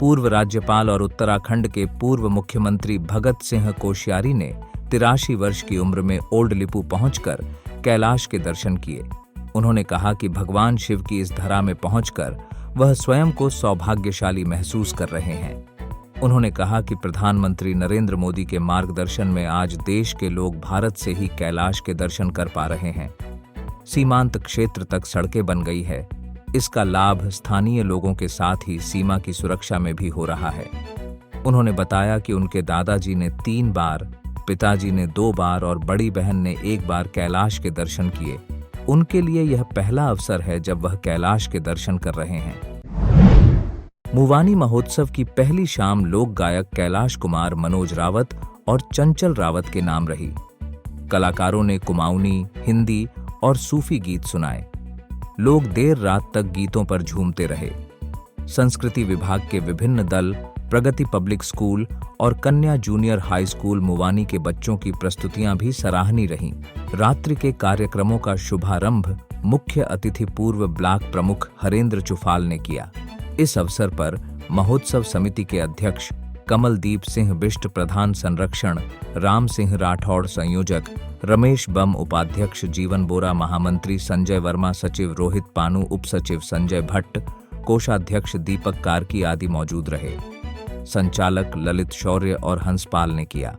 पूर्व राज्यपाल और उत्तराखंड के पूर्व मुख्यमंत्री भगत सिंह कोश्यारी ने 83 वर्ष की उम्र में ओल्ड लिपू पहुंचकर कैलाश के दर्शन किए। उन्होंने कहा कि भगवान शिव की इस धरा में पहुंचकर वह स्वयं को सौभाग्यशाली महसूस कर रहे हैं। उन्होंने कहा कि प्रधानमंत्री नरेंद्र मोदी के मार्गदर्शन में आज देश के लोग भारत से ही कैलाश के दर्शन कर पा रहे हैं। सीमांत क्षेत्र तक सड़कें बन गई है। इसका लाभ स्थानीय लोगों के साथ ही सीमा की सुरक्षा में भी हो रहा है। उन्होंने बताया कि उनके दादाजी ने 3 बार, पिताजी ने 2 बार और बड़ी बहन ने 1 बार कैलाश के दर्शन किए। उनके लिए यह पहला अवसर है जब वह कैलाश के दर्शन कर रहे हैं। मुवानी महोत्सव की पहली शाम लोक गायक कैलाश कुमार, मनोज रावत और चंचल रावत के नाम रही। कलाकारों ने कुमाऊनी, हिंदी और सूफी गीत सुनाए। लोग देर रात तक गीतों पर झूमते रहे। संस्कृति विभाग के विभिन्न दल, प्रगति पब्लिक स्कूल और कन्या जूनियर हाई स्कूल मुवानी के बच्चों की प्रस्तुतियां भी सराहनीय रहीं। रात्रि के कार्यक्रमों का शुभारंभ मुख्य अतिथि पूर्व ब्लॉक प्रमुख हरेंद्र चुफाल ने किया। इस अवसर पर महोत्सव समिति के अध्यक्ष कमलदीप सिंह बिष्ट, प्रधान संरक्षण राम सिंह राठौड़, संयोजक रमेश बम, उपाध्यक्ष जीवन बोरा, महामंत्री संजय वर्मा, सचिव रोहित पानू, उप सचिव संजय भट्ट, कोषाध्यक्ष दीपक कार्की आदि मौजूद रहे। संचालक ललित शौर्य और हंसपाल ने किया।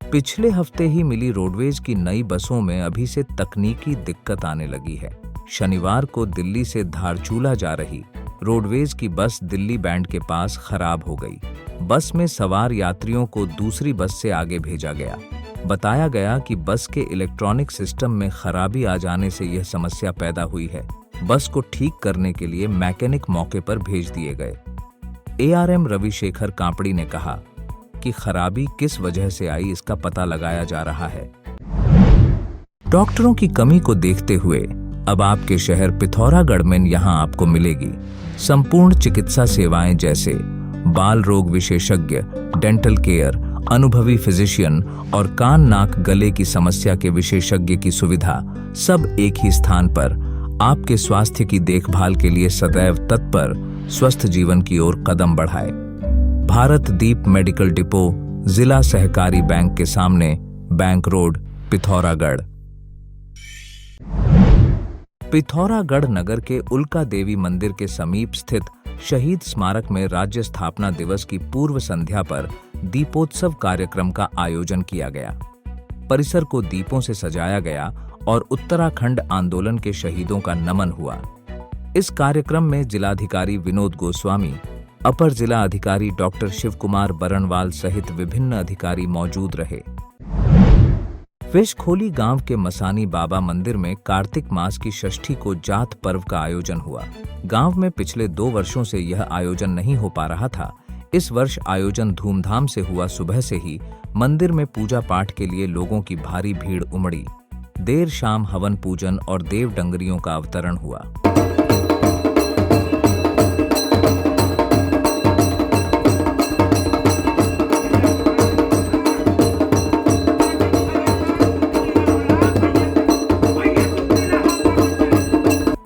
पिछले हफ्ते ही मिली रोडवेज की नई बसों में अभी से तकनीकी दिक्कत आने लगी है। शनिवार को दिल्ली से धारचूला जा रही रोडवेज की बस दिल्ली बैंड के पास खराब हो गई। बस में सवार यात्रियों को दूसरी बस से आगे भेजा गया। बताया गया कि बस के इलेक्ट्रॉनिक सिस्टम में खराबी आ जाने से यह समस्या पैदा हुई है। बस को ठीक करने के लिए मैकेनिक मौके पर भेज दिए गए। ARM रविशेखर कांपड़ी ने कहा कि खराबी किस वजह से आई, इसका पता लगाया जा रहा है। डॉक्टरों की कमी को देखते हुए अब आपके शहर पिथौरागढ़ में यहां आपको मिलेगी संपूर्ण चिकित्सा सेवाएं, जैसे बाल रोग विशेषज्ञ, डेंटल केयर, अनुभवी फिजिशियन और कान नाक गले की समस्या के विशेषज्ञ की सुविधा, सब एक ही स्थान पर आपके स्वास्थ्य की देखभाल के लिए सदैव तत्पर स्वस्थ जीवन की ओर कदम बढ़ाए। भारत दीप मेडिकल डिपो, जिला सहकारी बैंक के सामने, बैंक रोड, पिथौरागढ़। पिथौरागढ़ नगर के उल्का देवी मंदिर के समीप स्थित शहीद स्मारक में राज्य स्थापना दिवस की पूर्व संध्या पर दीपोत्सव कार्यक्रम का आयोजन किया गया। परिसर को दीपों से सजाया गया और उत्तराखंड आंदोलन के शहीदों का नमन हुआ। इस कार्यक्रम में जिलाधिकारी विनोद गोस्वामी, अपर जिला अधिकारी डॉक्टर शिव कुमार बरनवाल सहित विभिन्न अधिकारी मौजूद रहे। विषखोली गांव के मसानी बाबा मंदिर में कार्तिक मास की षष्ठी को जात पर्व का आयोजन हुआ। गांव में पिछले 2 वर्षों से यह आयोजन नहीं हो पा रहा था। इस वर्ष आयोजन धूमधाम से हुआ। सुबह से ही मंदिर में पूजा पाठ के लिए लोगों की भारी भीड़ उमड़ी। देर शाम हवन पूजन और देव डंगरियों का अवतरण हुआ।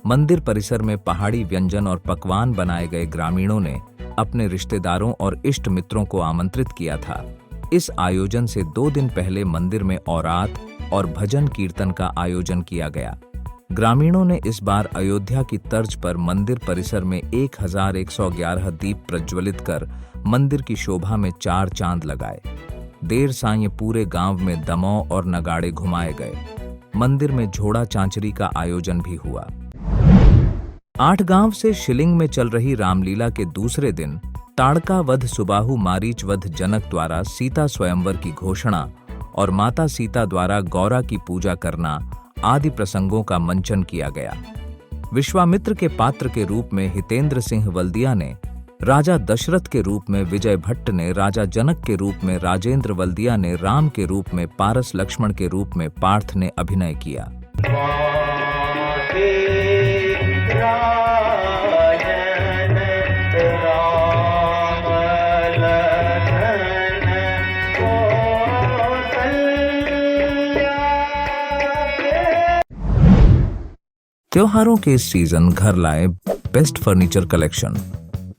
मंदिर परिसर में पहाड़ी व्यंजन और पकवान बनाए गए। ग्रामीणों ने अपने रिश्तेदारों और इष्ट मित्रों को आमंत्रित किया था। इस आयोजन से 2 दिन पहले मंदिर में औरात और भजन कीर्तन का आयोजन किया गया। ग्रामीणों ने इस बार अयोध्या की तर्ज पर मंदिर परिसर में 1111 दीप प्रज्वलित कर मंदिर की शोभा में 4 चांद लगाए। देर सांय पूरे गांव में दमौ और नगाड़े घुमाए गए। मंदिर में झोड़ा चांचरी का आयोजन भी हुआ। 8 गांव से शिलिंग में चल रही रामलीला के दूसरे दिन ताड़का वध, सुबाहु मारीच वध, जनक द्वारा सीता स्वयंवर की घोषणा और माता सीता द्वारा गौरा की पूजा करना आदि प्रसंगों का मंचन किया गया। विश्वामित्र के पात्र के रूप में हितेंद्र सिंह वल्दिया ने, राजा दशरथ के रूप में विजय भट्ट ने, राजा जनक के रूप में राजेंद्र वल्दिया ने, राम के रूप में पारस, लक्ष्मण के रूप में पार्थ ने अभिनय किया। त्योहारों के इस सीजन घर लाए best furniture collection.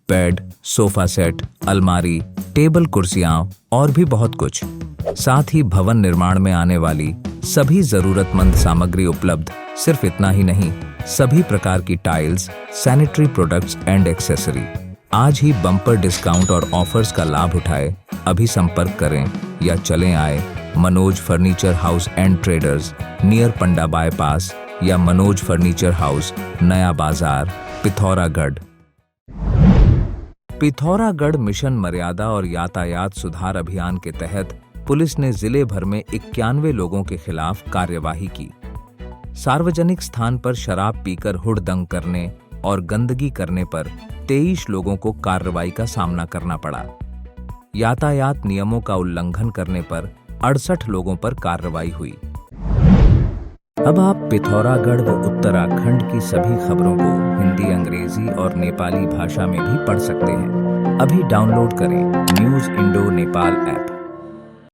Bed, sofa set, अलमारी, टेबल कुर्सियां और भी बहुत कुछ। साथ ही भवन निर्माण में आने वाली सभी जरूरतमंद सामग्री उपलब्ध। सिर्फ इतना ही नहीं, सभी प्रकार की tiles, sanitary products and accessory. आज ही बम्पर डिस्काउंट और ऑफर्स का लाभ उठाए। अभी संपर्क करें या चलें आए Manoj furniture house and traders, near Panda bypass, या मनोज फर्नीचर हाउस, नया बाजार, पिथौरागढ़। पिथौरागढ़ मिशन मर्यादा और यातायात सुधार अभियान के तहत पुलिस ने जिले भर में 91 लोगों के खिलाफ कार्यवाही की। सार्वजनिक स्थान पर शराब पीकर हुड़दंग करने और गंदगी करने पर 23 लोगों को कार्रवाई का सामना करना पड़ा। यातायात नियमों का उल्लंघन करने पर 68 लोगों पर कार्रवाई हुई। अब आप पिथौरागढ़ व उत्तराखंड की सभी खबरों को हिंदी, अंग्रेजी और नेपाली भाषा में भी पढ़ सकते हैं। अभी डाउनलोड करें न्यूज़ इंडो नेपाल ऐप।